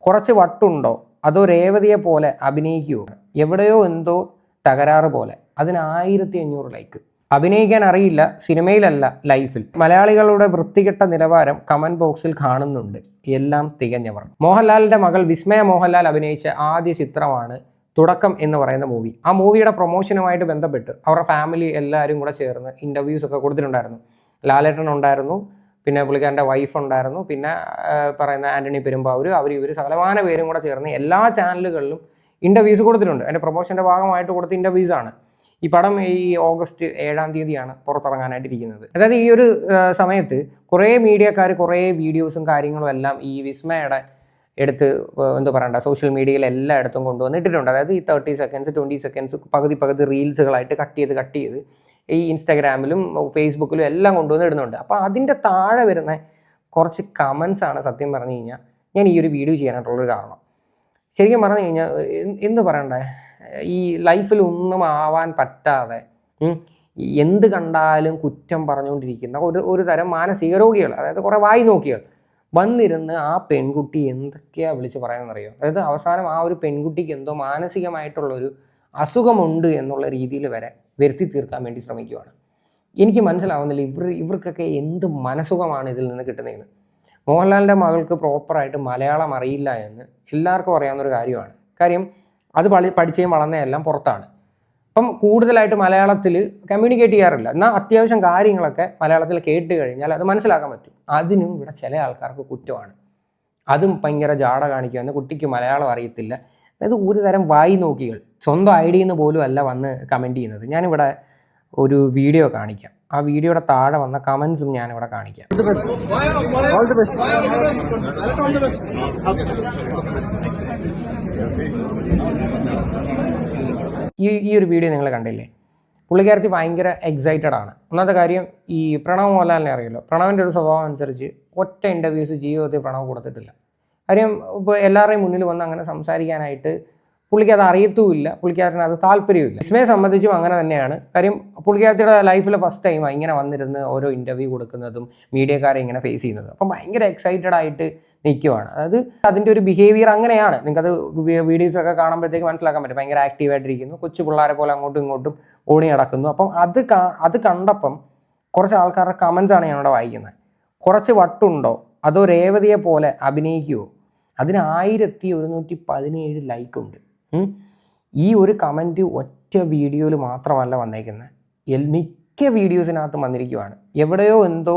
കുറച്ച് വട്ടുണ്ടോ അതോ രേവതിയെ പോലെ അഭിനയിക്കുമോ? എവിടെയോ എന്തോ തകരാറ് പോലെ. അതിന് 1500 ലൈക്ക്. അഭിനയിക്കാൻ അറിയില്ല, സിനിമയിലല്ല ലൈഫിൽ. മലയാളികളുടെ വൃത്തികെട്ട നിലവാരം കമന്റ് ബോക്സിൽ കാണുന്നുണ്ട്. എല്ലാം തികഞ്ഞവർ. മോഹൻലാലിന്റെ മകൾ വിസ്മയ മോഹൻലാൽ അഭിനയിച്ച ആദ്യ ചിത്രമാണ് തുടക്കം എന്ന് പറയുന്ന മൂവി. ആ മൂവിയുടെ പ്രൊമോഷനുമായിട്ട് ബന്ധപ്പെട്ട് അവരുടെ ഫാമിലി എല്ലാവരും കൂടെ ചേർന്ന് ഇൻ്റർവ്യൂസ് ഒക്കെ കൊടുത്തിട്ടുണ്ടായിരുന്നു. ലാലേട്ടൻ ഉണ്ടായിരുന്നു, പിന്നെ പുള്ളിക്കാരൻ്റെ വൈഫ് ഉണ്ടായിരുന്നു, പിന്നെ പറയുന്ന ആൻ്റണി പെരുമ്പാവൂർ, ഇവർ സകലമാന പേരും കൂടെ ചേർന്ന് എല്ലാ ചാനലുകളിലും ഇൻ്റർവ്യൂസ് കൊടുത്തിട്ടുണ്ട്. അതിൻ്റെ പ്രൊമോഷൻ്റെ ഭാഗമായിട്ട് കൊടുത്ത ഇൻ്റർവ്യൂസാണ്. ഈ പടം ഈ ഓഗസ്റ്റ് 7-ാം തീയതിയാണ് പുറത്തിറങ്ങാനായിട്ടിരിക്കുന്നത്. അതായത് ഈ ഒരു സമയത്ത് കുറേ മീഡിയക്കാർ കുറേ വീഡിയോസും കാര്യങ്ങളും എല്ലാം ഈ വിസ്മയുടെ എടുത്ത് എന്താ പറയണ്ട സോഷ്യൽ മീഡിയയിൽ എല്ലായിടത്തും കൊണ്ടുവന്നിട്ടിട്ടുണ്ട്. അതായത് ഈ 30 സെക്കൻഡ്സ് 20 സെക്കൻഡ്സ് പകുതി റീൽസുകളായിട്ട് കട്ട് ചെയ്ത് ഈ ഇൻസ്റ്റാഗ്രാമിലും ഫേസ്ബുക്കിലും എല്ലാം കൊണ്ടുവന്ന് ഇടുന്നുണ്ട്. അപ്പോൾ അതിൻ്റെ താഴെ വരുന്ന കുറച്ച് കമൻസ് ആണ് സത്യം പറഞ്ഞു കഴിഞ്ഞാൽ ഞാൻ ഈ ഒരു വീഡിയോ ചെയ്യാനായിട്ടുള്ളൊരു കാരണം. ശരിക്കും പറഞ്ഞു കഴിഞ്ഞാൽ എന്ത് പറയണ്ടേ, ഈ ലൈഫിൽ ഒന്നും ആവാൻ പറ്റാതെ എന്ത് കണ്ടാലും കുറ്റം പറഞ്ഞുകൊണ്ടിരിക്കുന്ന ഒരു തരം മാനസിക രോഗികൾ, അതായത് കുറേ വായി നോക്കികൾ വന്നിരുന്ന് ആ പെൺകുട്ടി എന്തൊക്കെയാണ് വിളിച്ച് പറയാമെന്നറിയോ? അതായത് അവസാനം ആ ഒരു പെൺകുട്ടിക്ക് എന്തോ മാനസികമായിട്ടുള്ളൊരു അസുഖമുണ്ട് എന്നുള്ള രീതിയിൽ വരെ വരുത്തി തീർക്കാൻ വേണ്ടി ശ്രമിക്കുകയാണ്. എനിക്ക് മനസ്സിലാവുന്നില്ല ഇവർക്കൊക്കെ എന്ത് മനസുഖമാണ് ഇതിൽ നിന്ന് കിട്ടുന്നതെന്ന്. മോഹൻലാലിൻ്റെ മകൾക്ക് പ്രോപ്പറായിട്ട് മലയാളം അറിയില്ല എന്ന് എല്ലാവർക്കും അറിയാവുന്നൊരു കാര്യമാണ്. കാര്യം അത് പഠിച്ചും വളർന്നതെല്ലാം പുറത്താണ്. അപ്പം കൂടുതലായിട്ട് മലയാളത്തിൽ കമ്മ്യൂണിക്കേറ്റ് ചെയ്യാറില്ല. എന്നാൽ അത്യാവശ്യം കാര്യങ്ങളൊക്കെ മലയാളത്തിൽ കേട്ട് കഴിഞ്ഞാൽ അത് മനസ്സിലാക്കാൻ പറ്റും. അതിനും ഇവിടെ ചില ആൾക്കാർക്ക് കുറ്റമാണ്. അതും ഭയങ്കര ജാട കാണിക്കുകയെന്ന് കുട്ടിക്ക് മലയാളം അറിയത്തില്ല. അതായത് ഒരു തരം വായി നോക്കികൾ, സ്വന്തം ഐഡിയിൽ നിന്ന് പോലും അല്ല വന്ന് കമൻറ്റ് ചെയ്യുന്നത്. ഞാനിവിടെ ഒരു വീഡിയോ കാണിക്കാം. ആ വീഡിയോയുടെ താഴെ വന്ന കമൻസും ഞാനിവിടെ കാണിക്കാം. ഈ ഒരു വീഡിയോ നിങ്ങൾ കണ്ടില്ലേ? പുള്ളിക്കാരത്തി ഭയങ്കര എക്സൈറ്റഡ് ആണ്. ഒന്നാമത്തെ കാര്യം, ഈ പ്രണവ് മോഹൻലാലിനെ അറിയുമല്ലോ. പ്രണവിൻ്റെ ഒരു സ്വഭാവം അനുസരിച്ച് ഒറ്റ ഇൻ്റർവ്യൂസ് ജീവിതത്തിൽ പ്രണവ് കൊടുത്തിട്ടില്ല. കാര്യം ഇപ്പോൾ എല്ലാവരുടെയും മുന്നിൽ വന്ന് അങ്ങനെ സംസാരിക്കാനായിട്ട് പുള്ളിക്ക് അത് അറിയത്തുമില്ല, പുള്ളിക്കാരത്തിന് അത് താല്പര്യമില്ല. വിസ്മയെ സംബന്ധിച്ചും അങ്ങനെ തന്നെയാണ്. കാര്യം പുള്ളിക്കാരത്തിയുടെ ലൈഫിലെ ഫസ്റ്റ് ടൈമാണ് ഇങ്ങനെ വന്നിരുന്ന് ഓരോ ഇൻ്റർവ്യൂ കൊടുക്കുന്നതും മീഡിയക്കാരെ ഇങ്ങനെ ഫേസ് ചെയ്യുന്നത്. അപ്പം ഭയങ്കര എക്സൈറ്റഡ് ആയിട്ട് നിൽക്കുവാണ്. അതായത് അതിൻ്റെ ഒരു ബിഹേവിയർ അങ്ങനെയാണ്. നിങ്ങൾക്കത് വീഡിയോസൊക്കെ കാണുമ്പോഴത്തേക്ക് മനസ്സിലാക്കാൻ പറ്റും. ഭയങ്കര ആക്റ്റീവായിട്ടിരിക്കുന്നു, കൊച്ചു പിള്ളേരെ പോലെ അങ്ങോട്ടും ഇങ്ങോട്ടും ഓടി നടക്കുന്നു. അപ്പം അത് കണ്ടപ്പം കുറച്ച് ആൾക്കാരുടെ കമൻസാണ് ഞാനിവിടെ വായിക്കുന്നത്. കുറച്ച് വട്ടുണ്ടോ അതോ രേവതിയെ പോലെ അഭിനയിക്കുമോ? അതിന് 1117 ലൈക്കുണ്ട്. ഈ ഒരു കമൻറ്റ് ഒറ്റ വീഡിയോയിൽ മാത്രമല്ല വന്നേക്കുന്നത്, മിക്ക വീഡിയോസിനകത്തും വന്നിരിക്കുവാണ്. എവിടെയോ എന്തോ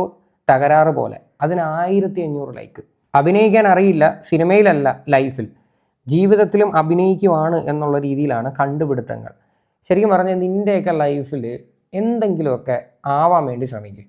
തകരാറ് പോലെ. അതിന് 1500 ലൈക്ക്. അഭിനയിക്കാൻ അറിയില്ല, സിനിമയിലല്ല ലൈഫിൽ, ജീവിതത്തിലും അഭിനയിക്കുവാണ് എന്നുള്ള രീതിയിലാണ് കണ്ടുപിടുത്തങ്ങൾ. ശരിക്കും പറഞ്ഞാൽ നിൻ്റെയൊക്കെ ലൈഫിൽ എന്തെങ്കിലുമൊക്കെ ആവാൻ വേണ്ടി ശ്രമിക്കും.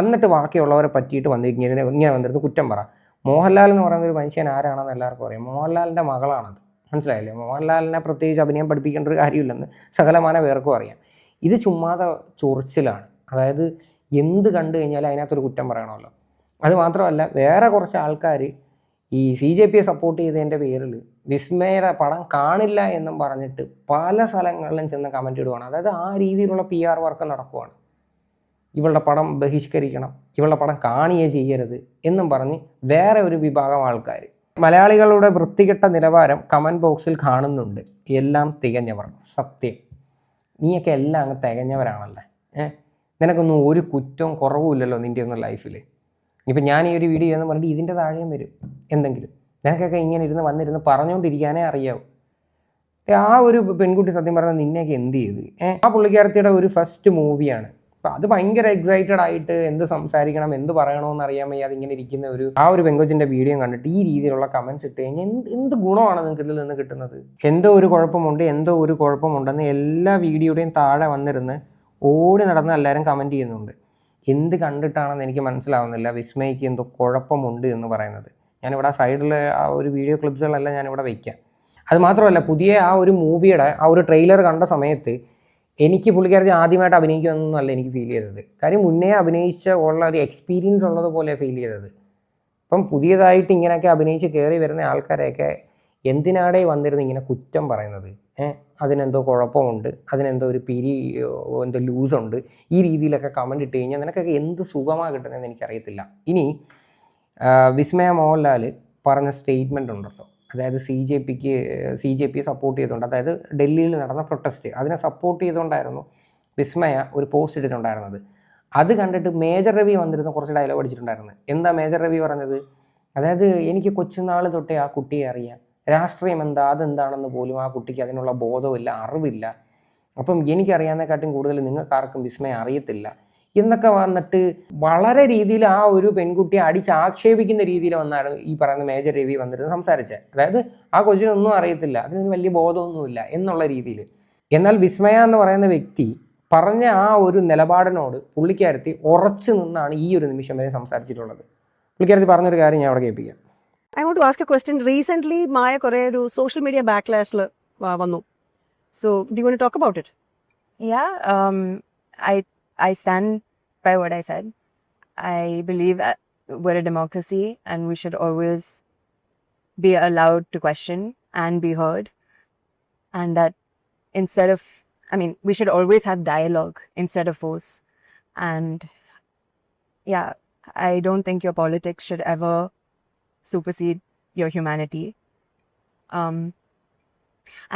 എന്നിട്ട് ബാക്കിയുള്ളവരെ പറ്റിയിട്ട് ഇങ്ങനെ വന്നിരുന്ന് കുറ്റം പറ. മോഹൻലാൽ എന്ന് പറയുന്ന ഒരു മനുഷ്യൻ ആരാണെന്ന് എല്ലാവർക്കും അറിയാം. മോഹൻലാലിൻ്റെ മകളാണത്. മനസ്സിലായില്ലേ? മോഹൻലാലിനെ പ്രത്യേകിച്ച് അഭിനയം പഠിപ്പിക്കേണ്ട ഒരു കാര്യമില്ലെന്ന് സകലമാന പേർക്കും അറിയാം. ഇത് ചുമ്മാതെ ചൊറിച്ചിലാണ്. അതായത് എന്ത് കണ്ടു കഴിഞ്ഞാലും അതിനകത്തൊരു കുറ്റം പറയണമല്ലോ. അത് മാത്രമല്ല, വേറെ കുറച്ച് ആൾക്കാർ ഈ CJPയെ സപ്പോർട്ട് ചെയ്തതിൻ്റെ പേരിൽ വിസ്മയുടെ പടം കാണില്ല എന്നും പറഞ്ഞിട്ട് പല സ്ഥലങ്ങളിലും ചെന്ന് കമൻറ്റ് ഇടുവാണ്. അതായത് ആ രീതിയിലുള്ള PR വർക്ക് നടക്കുവാണ്. ഇവളുടെ പടം ബഹിഷ്കരിക്കണം, ഇവളുടെ പടം കാണുകയേ ചെയ്യരുത് എന്നും പറഞ്ഞ് വേറെ ഒരു വിഭാഗം ആൾക്കാർ. മലയാളികളുടെ വൃത്തികെട്ട നിലവാരം കമൻറ്റ് ബോക്സിൽ കാണുന്നുണ്ട്. എല്ലാം തികഞ്ഞവർ. സത്യം, നീയൊക്കെ എല്ലാം അങ്ങ് തികഞ്ഞവരാണല്ലേ. നിനക്കൊന്നും ഒരു കുറ്റവും കുറവുമില്ലല്ലോ നിൻ്റെ ഒന്നും ലൈഫിൽ. ഇപ്പം ഞാൻ ഈ ഒരു വീഡിയോ എന്ന് പറഞ്ഞിട്ട് ഇതിൻ്റെ താഴെയും വരും എന്തെങ്കിലും. നിനക്കൊക്കെ ഇങ്ങനെ വന്നിരുന്ന് പറഞ്ഞുകൊണ്ടിരിക്കാനേ അറിയാവൂ. ആ ഒരു പെൺകുട്ടി സത്യം പറഞ്ഞാൽ നിന്നെയൊക്കെ എന്ത് ചെയ്ത്? ആ പുള്ളിക്കാരത്തിയുടെ ഒരു ഫസ്റ്റ് മൂവിയാണ്. അപ്പം അത് ഭയങ്കര എക്സൈറ്റഡ് ആയിട്ട് എന്ത് സംസാരിക്കണം എന്ത് പറയണമെന്ന് അറിയാൻ വയ്യ അതിങ്ങനെ ഇരിക്കുന്ന ആ ഒരു പെങ്കൊച്ചിൻ്റെ വീഡിയോ കണ്ടിട്ട് ഈ രീതിയിലുള്ള കമൻസ് ഇട്ട് കഴിഞ്ഞാൽ എന്ത് ഗുണമാണ് നിങ്ങൾക്ക് ഇതിൽ നിന്ന് കിട്ടുന്നത്? എന്തോ ഒരു കുഴപ്പമുണ്ടെന്ന് എല്ലാ വീഡിയോയുടെയും താഴെ വന്നിരുന്ന് ഓടി നടന്ന് എല്ലാവരും കമൻറ്റ് ചെയ്യുന്നുണ്ട്. എന്ത് കണ്ടിട്ടാണെന്ന് എനിക്ക് മനസ്സിലാവുന്നില്ല വിസ്മയ്ക്ക് എന്തോ കുഴപ്പമുണ്ട് എന്ന് പറയുന്നത്. ഞാനിവിടെ സൈഡിൽ ആ ഒരു വീഡിയോ ക്ലിപ്സുകളെല്ലാം ഞാനിവിടെ വയ്ക്കാം. അത് മാത്രമല്ല, പുതിയ ആ ഒരു മൂവിയുടെ ആ ഒരു ട്രെയിലർ കണ്ട സമയത്ത് എനിക്ക് പുള്ളിക്കാരത്തി ആദ്യമായിട്ട് അഭിനയിക്കുമെന്നല്ല എനിക്ക് ഫീൽ ചെയ്തത്. കാര്യം മുന്നേ അഭിനയിച്ച ഉള്ള ഒരു എക്സ്പീരിയൻസ് ഉള്ളതുപോലെ ഫീൽ ചെയ്തത്. അപ്പം പുതിയതായിട്ട് ഇങ്ങനെയൊക്കെ അഭിനയിച്ച് കയറി വരുന്ന ആൾക്കാരെയൊക്കെ എന്തിനാടെ വന്നിരുന്ന് ഇങ്ങനെ കുറ്റം പറയുന്നത്? അതിനെന്തോ കുഴപ്പമുണ്ട്, അതിനെന്തോ ഒരു എന്തോ ലൂസുണ്ട്, ഈ രീതിയിലൊക്കെ കമൻ്റ് ഇട്ട് കഴിഞ്ഞാൽ നിനക്കൊക്കെ എന്ത് സുഖമാണ് കിട്ടുന്നതെന്ന് എനിക്കറിയത്തില്ല. ഇനി വിസ്മയ മോഹൻലാൽ പറഞ്ഞ സ്റ്റേറ്റ്മെൻ്റ് ഉണ്ടല്ലോ, അതായത് സി ജെ പി സപ്പോർട്ട് ചെയ്തുകൊണ്ട്, അതായത് ഡൽഹിയിൽ നടന്ന പ്രൊട്ടസ്റ്റ് അതിനെ സപ്പോർട്ട് ചെയ്തുകൊണ്ടായിരുന്നു വിസ്മയ ഒരു പോസ്റ്റ് ഇട്ടിട്ടുണ്ടായിരുന്നത്. അത് കണ്ടിട്ട് മേജർ രവി വന്നിരുന്ന കുറച്ച് ഡയലോഗ് അടിച്ചിട്ടുണ്ടായിരുന്നു. എന്താ മേജർ രവി പറഞ്ഞത്? അതായത് എനിക്ക് കൊച്ചുനാൾ തൊട്ടേ ആ കുട്ടിയെ അറിയാം, രാഷ്ട്രീയം എന്താ അതെന്താണെന്ന് പോലും ആ കുട്ടിക്ക് അതിനുള്ള ബോധമില്ല, അറിവില്ല. അപ്പം എനിക്കറിയാവുന്നതിനെക്കാട്ടും കൂടുതൽ നിങ്ങൾക്കാർക്കും വിസ്മയം അറിയത്തില്ല എന്നൊക്കെ വന്നിട്ട് വളരെ രീതിയിൽ ആ ഒരു പെൺകുട്ടിയെ അടിച്ചാക്ഷേപിക്കുന്ന രീതിയിൽ വന്നാണ് ഈ പറയുന്ന മേജർ രവി വന്നിരുന്ന് സംസാരിച്ചത്. അതായത് ആ കൊച്ചിനൊന്നും അറിയത്തില്ല, അതിനൊരു വലിയ ബോധമൊന്നുമില്ല എന്നുള്ള രീതിയിൽ. എന്നാൽ വിസ്മയ എന്ന് പറയുന്ന വ്യക്തി പറഞ്ഞ ആ ഒരു നിലപാടിനോട് പുള്ളിക്കാരത്തി ഉറച്ചു നിന്നാണ് ഈ ഒരു നിമിഷം വരെ സംസാരിച്ചിട്ടുള്ളത്. പുള്ളിക്കാരത്തി പറഞ്ഞൊരു കാര്യം ഞാൻ അവിടെ കേൾപ്പിക്കാം. I want to ask a question. Recently, Maya Koreru social media backlash vannu. So, do you want to talk about it? Yeah, I stand by what I said. I believe we're a democracy and we should always be allowed to question and be heard. And that we should always have dialogue instead of force. And yeah, I don't think your politics should ever supersede your humanity.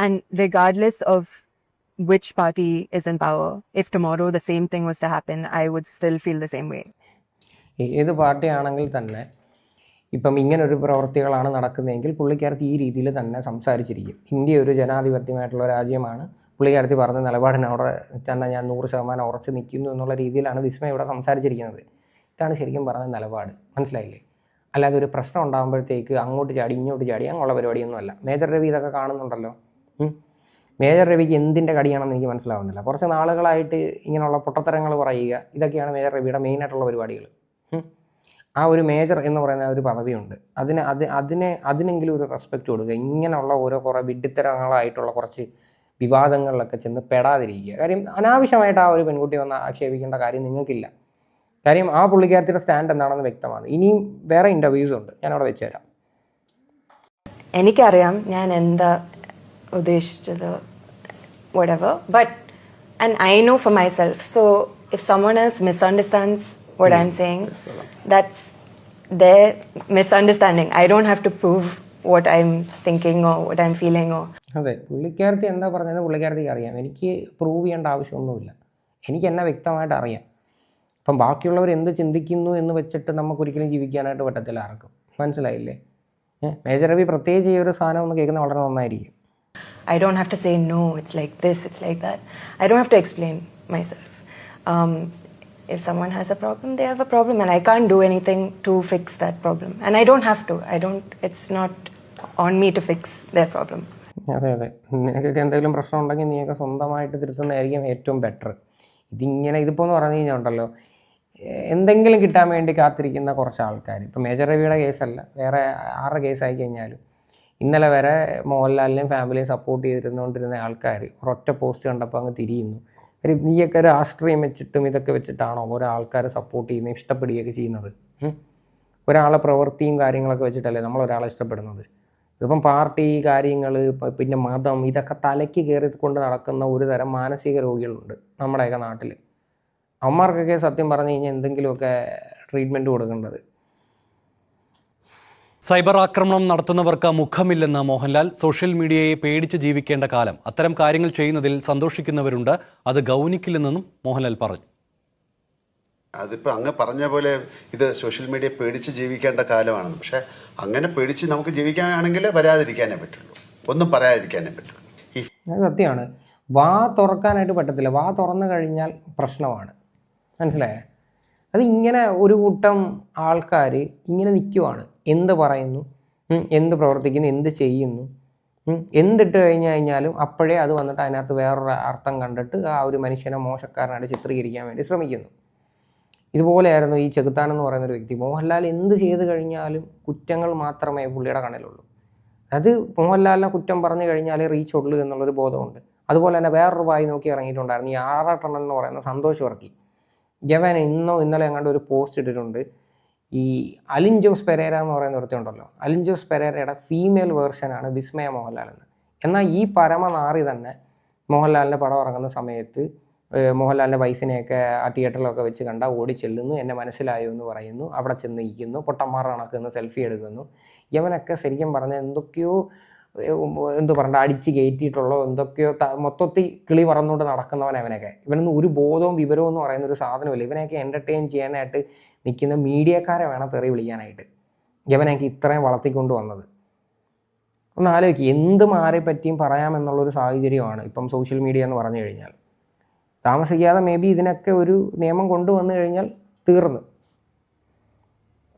And regardless of which party is in power, if tomorrow the same thing was to happen, I would still feel the same way. ഏത് പാർട്ടിയാണെങ്കിൽ തന്നെ ഇപ്പം ഇങ്ങനൊരു പ്രവൃത്തികളാണ് നടക്കുന്നതെങ്കിൽ പുള്ളിക്കാരത്തി ഈ രീതിയിൽ തന്നെ സംസാരിച്ചിരിക്കും. India ഒരു ജനാധിപത്യമായിട്ടുള്ള രാജ്യമാണ്. പുള്ളിക്കാരത്തി പറഞ്ഞ നിലപാടിനവിടെ തന്നെ ഞാൻ 100% ഉറച്ചു നിൽക്കുന്നു എന്നുള്ള രീതിയിലാണ് വിസ്മയ ഇവിടെ സംസാരിച്ചിരിക്കുന്നത്. ഇതാണ് ശരിക്കും പറഞ്ഞ നിലപാട്, മനസ്സിലായില്ലേ? അല്ലാതെ ഒരു പ്രശ്നം ഉണ്ടാകുമ്പോഴത്തേക്ക് അങ്ങോട്ട് ചാടി ഇങ്ങോട്ട് ചാടി അങ്ങനെയുള്ള പരിപാടിയൊന്നുമല്ല. മേജർ രവി ഇതൊക്കെ കാണുന്നുണ്ടല്ലോ. മേജർ രവിക്ക് എന്തിൻ്റെ കടിയാണെന്ന് എനിക്ക് മനസ്സിലാവുന്നില്ല. കുറച്ച് നാളുകളായിട്ട് ഇങ്ങനെയുള്ള പൊട്ടത്തരങ്ങൾ പറയുക, ഇതൊക്കെയാണ് മേജർ രവിയുടെ മെയിനായിട്ടുള്ള പരിപാടികൾ. ആ ഒരു മേജർ എന്ന് പറയുന്ന ഒരു പദവിയുണ്ട്, അതിനെങ്കിലും ഒരു റെസ്പെക്റ്റ് കൊടുക്കുക. ഇങ്ങനെയുള്ള കുറേ വിഡ്ഢിത്തരങ്ങളായിട്ടുള്ള കുറച്ച് വിവാദങ്ങളിലൊക്കെ ചെന്ന് പെടാതിരിക്കുക. കാര്യം അനാവശ്യമായിട്ട് ആ ഒരു പെൺകുട്ടി വന്ന് ആക്ഷേപിക്കേണ്ട കാര്യം നിങ്ങൾക്കില്ല. കാര്യം ആ പുള്ളിക്കാരത്തിയുടെ സ്റ്റാൻഡ് എന്താണെന്ന് വ്യക്തമാണ്. ഇനിയും വേറെ ഇൻ്റർവ്യൂസ് ഉണ്ട്, ഞാനവിടെ വെച്ചുതരാം. എനിക്കറിയാം ഞാൻ എന്താ ഉദ്ദേശിച്ചത്, whatever, but and I know for myself. So if someone else misunderstands what I'm saying, that's their misunderstanding. I don't have to prove what I'm thinking or what I'm feeling or. അതെ, പുള്ളിക്കാരത്തി എന്താ പറഞ്ഞത് പുള്ളിക്കാരത്തിക്ക് അറിയാം. എനിക്ക് prove ചെയ്യേണ്ട ആവശ്യമൊന്നുമില്ല, എനിക്ക് എന്നെ വ്യക്തമായിട്ട് അറിയാം. അപ്പം ബാക്കിയുള്ളവർ എന്ത് ചിന്തിക്കുന്നു എന്ന് വെച്ചിട്ട് നമുക്കൊരിക്കലും ജീവിക്കാനായിട്ട് പറ്റത്തില്ല ആർക്കും, മനസ്സിലായില്ലേ? മേജർ രവി പ്രത്യേകിച്ച് ഈ ഒരു സാധനം ഒന്ന് കേൾക്കുന്നത് വളരെ നന്നായിരിക്കും. I don't have to say no, it's like this, it's like that. I don't have to explain myself. If someone has a problem, they have a problem and I can't do anything to fix that problem. And I don't have to. It's not on me to fix their problem. അതെ, നിനക്കൊക്കെ എന്തെങ്കിലും പ്രശ്നം ഉണ്ടെങ്കിൽ നീയൊക്കെ സ്വന്തമായിട്ട് തിരുത്തുന്നതായിരിക്കും ഏറ്റവും better. ഇതിപ്പോൾ എന്ന് പറഞ്ഞു കഴിഞ്ഞാൽ ഉണ്ടല്ലോ, എന്തെങ്കിലും കിട്ടാൻ വേണ്ടി കാത്തിരിക്കുന്ന കുറച്ച് ആൾക്കാർ. ഇപ്പോൾ മേജർ രവിയുടെ കേസല്ല, വേറെ ആരുടെ കേസായി കഴിഞ്ഞാലും ഇന്നലെ വരെ മോഹൻലാലിനെയും ഫാമിലിയും സപ്പോർട്ട് ചെയ്തിരുന്നുകൊണ്ടിരുന്ന ആൾക്കാർ ഒരൊറ്റ പോസ്റ്റ് കണ്ടപ്പോൾ അങ്ങ് തിരിയുന്നു. കാര്യം നീയൊക്കെ രാഷ്ട്രീയം വെച്ചിട്ടും ഇതൊക്കെ വെച്ചിട്ടാണോ ഓരോ ആൾക്കാരെ സപ്പോർട്ട് ചെയ്യുന്നത്, ഇഷ്ടപ്പെടുകയൊക്കെ ചെയ്യുന്നത്? ഒരാളെ പ്രവൃത്തിയും കാര്യങ്ങളൊക്കെ വെച്ചിട്ടല്ലേ നമ്മളൊരാളെ ഇഷ്ടപ്പെടുന്നത്? ഇതിപ്പം പാർട്ടി കാര്യങ്ങൾ, പിന്നെ മതം, ഇതൊക്കെ തലയ്ക്ക് കയറിക്കൊണ്ട് നടക്കുന്ന ഒരു തരം മാനസിക രോഗികളുണ്ട് നമ്മുടെയൊക്കെ നാട്ടിൽ. അമ്മമാർക്കൊക്കെ സത്യം പറഞ്ഞു കഴിഞ്ഞാൽ എന്തെങ്കിലുമൊക്കെ ട്രീറ്റ്മെൻറ്റ് കൊടുക്കേണ്ടത്. സൈബർ ആക്രമണം നടത്തുന്നവർക്ക് മുഖമില്ലെന്ന് മോഹൻലാൽ. സോഷ്യൽ മീഡിയയെ പേടിച്ച് ജീവിക്കേണ്ട കാലം. അത്തരം കാര്യങ്ങൾ ചെയ്യുന്നതിൽ സന്തോഷിക്കുന്നവരുണ്ട്, അത് ഗൗനിക്കില്ലെന്നും മോഹൻലാൽ പറഞ്ഞു. അതിപ്പോൾ അങ്ങ് പറഞ്ഞ പോലെ ഇത് സോഷ്യൽ മീഡിയ പേടിച്ച് ജീവിക്കേണ്ട കാലമാണെന്ന്. പക്ഷേ അങ്ങനെ പേടിച്ച് നമുക്ക് ജീവിക്കാനാണെങ്കിൽ വരാതിരിക്കാനേ പറ്റുള്ളൂ, ഒന്നും പറയാതിരിക്കാനേ പറ്റുള്ളൂ. അത് സത്യമാണ്. വാ തുറക്കാനായിട്ട് പറ്റത്തില്ല, വാ തുറന്നു കഴിഞ്ഞാൽ പ്രശ്നമാണ്, മനസ്സിലായേ? അത് ഇങ്ങനെ ഒരു കൂട്ടം ആൾക്കാർ ഇങ്ങനെ നിൽക്കുവാണ്, എന്ത് പറയുന്നു, എന്ത് പ്രവർത്തിക്കുന്നു, എന്ത് ചെയ്യുന്നു, എന്തിട്ട് കഴിഞ്ഞാലും അപ്പോഴേ അത് വന്നിട്ട് അതിനകത്ത് വേറൊരു അർത്ഥം കണ്ടിട്ട് ആ ഒരു മനുഷ്യനെ മോശക്കാരനായിട്ട് ചിത്രീകരിക്കാൻ വേണ്ടി ശ്രമിക്കുന്നു. ഇതുപോലെയായിരുന്നു ഈ ചെകുത്താൻ എന്ന് പറയുന്നൊരു വ്യക്തി. മോഹൻലാൽ എന്ത് ചെയ്ത് കഴിഞ്ഞാലും കുറ്റങ്ങൾ മാത്രമേ പുള്ളിയുടെ കണ്ണിലുള്ളൂ. അത് മോഹൻലാലിനെ കുറ്റം പറഞ്ഞു കഴിഞ്ഞാലേ റീച്ച് ഉള്ളൂ എന്നുള്ളൊരു ബോധമുണ്ട്. അതുപോലെ തന്നെ വേറൊരു വായി നോക്കി ഇറങ്ങിയിട്ടുണ്ടായിരുന്നു ഈ ആറാട്ടണ്ണൻ എന്ന് പറയുന്ന സന്തോഷ് വർക്കി. ജവൻ ഇന്നലെ എങ്ങാണ്ട് ഒരു പോസ്റ്റ് ഇട്ടിട്ടുണ്ട്. ഈ അലിൻ ജോസ് പെരേര എന്ന് പറയുന്ന ഒരുത്തി ഉണ്ടല്ലോ, അലിൻ ജോസ് പെരേരയുടെ ഫീമെയിൽ വേർഷനാണ് വിസ്മയ മോഹൻലാൽ എന്ന്. എന്നാൽ ഈ പരമനാറി തന്നെ മോഹൻലാലിൻ്റെ പടം ഇറങ്ങുന്ന സമയത്ത് മോഹൻലാലിൻ്റെ വൈഫിനെയൊക്കെ ആ തിയേറ്ററിലൊക്കെ വെച്ച് കണ്ടാൽ ഓടി ചെല്ലുന്നു, എന്നെ മനസ്സിലായോ എന്ന് പറയുന്നു, അവിടെ ചെന്ന് ഇരിക്കുന്നു, പൊട്ടന്മാരുടെ കണക്കുന്ന സെൽഫി എടുക്കുന്നു. ഇവനൊക്കെ ശരിക്കും പറഞ്ഞാൽ എന്തൊക്കെയോ പറയണ്ട അടിച്ച് കയറ്റിയിട്ടുള്ളോ എന്തൊക്കെയോ മൊത്തത്തിൽ കിളി പറന്നുകൊണ്ട് നടക്കുന്നവൻ അവനൊക്കെ. ഇവനൊന്നും ഒരു ബോധവും വിവരവും എന്ന് പറയുന്ന ഒരു സാധനമില്ല. ഇവനെയൊക്കെ എൻ്റർടൈൻ ചെയ്യാനായിട്ട് നിൽക്കുന്ന മീഡിയക്കാരെ വേണം തെറി വിളിക്കാനായിട്ട്. ഇവനെയൊക്കെ ഇത്രയും വളർത്തിക്കൊണ്ട് വന്നത്. ഒന്ന് ആലോചിക്കുക, എന്തും ആരെ പറ്റിയും പറയാമെന്നുള്ളൊരു സാഹചര്യമാണ് ഇപ്പം സോഷ്യൽ മീഡിയ എന്ന് പറഞ്ഞു കഴിഞ്ഞാൽ. താമസിക്കാതെ മേ ബി ഇതിനൊക്കെ ഒരു നിയമം കൊണ്ടുവന്നു കഴിഞ്ഞാൽ തീർന്നു.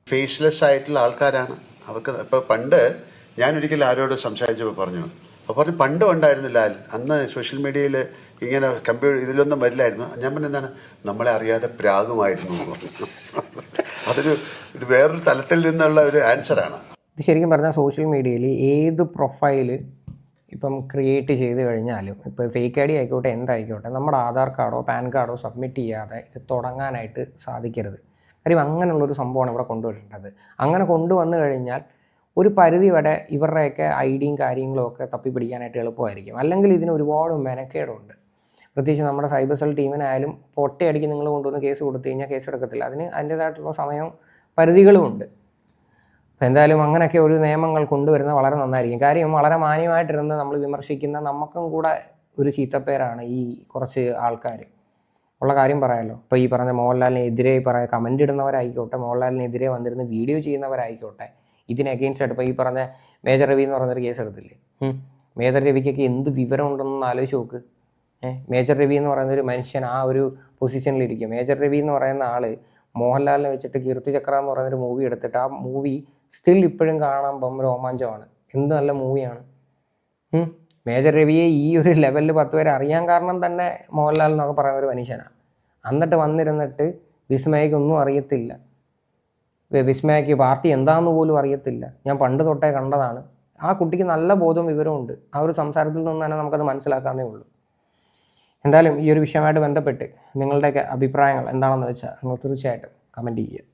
ഫേസ്ലെസ് ആയിട്ടുള്ള ആൾക്കാരാണ് അവർക്ക്. ഇപ്പോൾ പണ്ട് ഞാനൊരിക്കലും ആരോട് സംസാരിച്ചപ്പോൾ പറഞ്ഞു, അപ്പോൾ പറഞ്ഞു പണ്ടും ഉണ്ടായിരുന്നു ലാൽ, അന്ന് സോഷ്യൽ മീഡിയയിൽ ഇങ്ങനെ ഇതിലൊന്നും വരില്ലായിരുന്നു. ഞാൻ പറഞ്ഞ എന്താണ്, നമ്മളെ അറിയാതെ പ്രാഗുമായിരുന്നു. അതൊരു വേറൊരു തലത്തിൽ നിന്നുള്ള ഒരു ആൻസറാണ്. ഇത് ശരിക്കും പറഞ്ഞാൽ സോഷ്യൽ മീഡിയയിൽ ഏത് പ്രൊഫൈൽ ഇപ്പം ക്രിയേറ്റ് ചെയ്ത് കഴിഞ്ഞാലും, ഇപ്പോൾ ഫേക്ക് ഐ ഡി ആയിക്കോട്ടെ എന്തായിക്കോട്ടെ, നമ്മുടെ ആധാർ കാർഡോ പാൻ കാർഡോ സബ്മിറ്റ് ചെയ്യാതെ ഇത് തുടങ്ങാനായിട്ട് സാധിക്കരുത്. കാര്യം അങ്ങനെയുള്ളൊരു സംഭവമാണ് ഇവിടെ കൊണ്ടുവരേണ്ടത്. അങ്ങനെ കൊണ്ടുവന്നു കഴിഞ്ഞാൽ ഒരു പരിധി വരെ ഇവരുടെയൊക്കെ ഐഡിയും കാര്യങ്ങളും ഒക്കെ തപ്പിപ്പിടിക്കാനായിട്ട് എളുപ്പമായിരിക്കും. അല്ലെങ്കിൽ ഇതിന് ഒരുപാട് മെനക്കേടുണ്ട്. പ്രത്യേകിച്ച് നമ്മുടെ സൈബർ സെൽ ടീമിനായാലും പൊട്ടയടിക്ക് നിങ്ങൾ കൊണ്ടുവന്ന് കേസ് കൊടുത്തു കഴിഞ്ഞാൽ കേസ് എടുക്കത്തില്ല. അതിന് അതിൻ്റേതായിട്ടുള്ള സമയവും പരിധികളുമുണ്ട്. അപ്പോൾ എന്തായാലും അങ്ങനെയൊക്കെ ഒരു നിയമങ്ങൾ കൊണ്ടുവരുന്നത് വളരെ നന്നായിരിക്കും. കാര്യം വളരെ മാന്യമായിട്ടിരുന്ന് നമ്മൾ വിമർശിക്കുന്ന നമുക്കും കൂടെ ഒരു ചീത്തപ്പേരാണ് ഈ കുറച്ച് ആൾക്കാർ. ഉള്ള കാര്യം പറയാമല്ലോ. ഇപ്പോൾ ഈ പറഞ്ഞ മോഹൻലാലിനെതിരെ കമൻ്റ് ഇടുന്നവരായിക്കോട്ടെ, മോഹൻലാലിനെതിരെ വന്നിരുന്ന് വീഡിയോ ചെയ്യുന്നവരായിക്കോട്ടെ, ഇതിന് അഗെയിൻസ്റ്റ് ആയിട്ട് ഇപ്പോൾ ഈ പറഞ്ഞ മേജർ രവി എന്ന് പറഞ്ഞൊരു കേസ് എടുത്തില്ലേ. മേജർ രവിക്കൊക്കെ എന്ത് വിവരം ഉണ്ടെന്ന് ആലോചിച്ച് നോക്ക്. മേജർ രവി എന്ന് പറയുന്ന ഒരു മനുഷ്യൻ ആ ഒരു പൊസിഷനിലിരിക്കും. മേജർ രവി എന്ന് പറയുന്ന ആൾ മോഹൻലാലിനെ വെച്ചിട്ട് കീർത്തി ചക്ര എന്ന് പറയുന്നൊരു മൂവി എടുത്തിട്ട് ആ മൂവി സ്റ്റിൽ ഇപ്പോഴും കാണുമ്പം രോമാഞ്ചമാണ്. എന്ത് നല്ല മൂവിയാണ്. മേജർ രവിയെ ഈ ഒരു ലെവലിൽ 10 പേര് അറിയാൻ കാരണം തന്നെ മോഹൻലാൽ എന്നൊക്കെ പറയുന്ന ഒരു മനുഷ്യനാണ്. എന്നിട്ട് വന്നിരുന്നിട്ട് വിസ്മയക്കൊന്നും അറിയത്തില്ല. വിസ്മയക്ക് പാർട്ടി എന്താണെന്ന് പോലും അറിയത്തില്ല. ഞാൻ പണ്ട് തൊട്ടേ കണ്ടതാണ്. ആ കുട്ടിക്ക് നല്ല ബോധവും വിവരമുണ്ട്. ആ ഒരു സംസാരത്തിൽ നിന്ന് തന്നെ നമുക്കത് മനസ്സിലാക്കാവുന്നേ ഉള്ളൂ. എന്തായാലും ഈ ഒരു വിഷയമായിട്ട് ബന്ധപ്പെട്ട് നിങ്ങളുടെയൊക്കെ അഭിപ്രായങ്ങൾ എന്താണെന്ന് വെച്ചാൽ നിങ്ങൾ തീർച്ചയായിട്ടും കമൻറ്റ് ചെയ്യുക.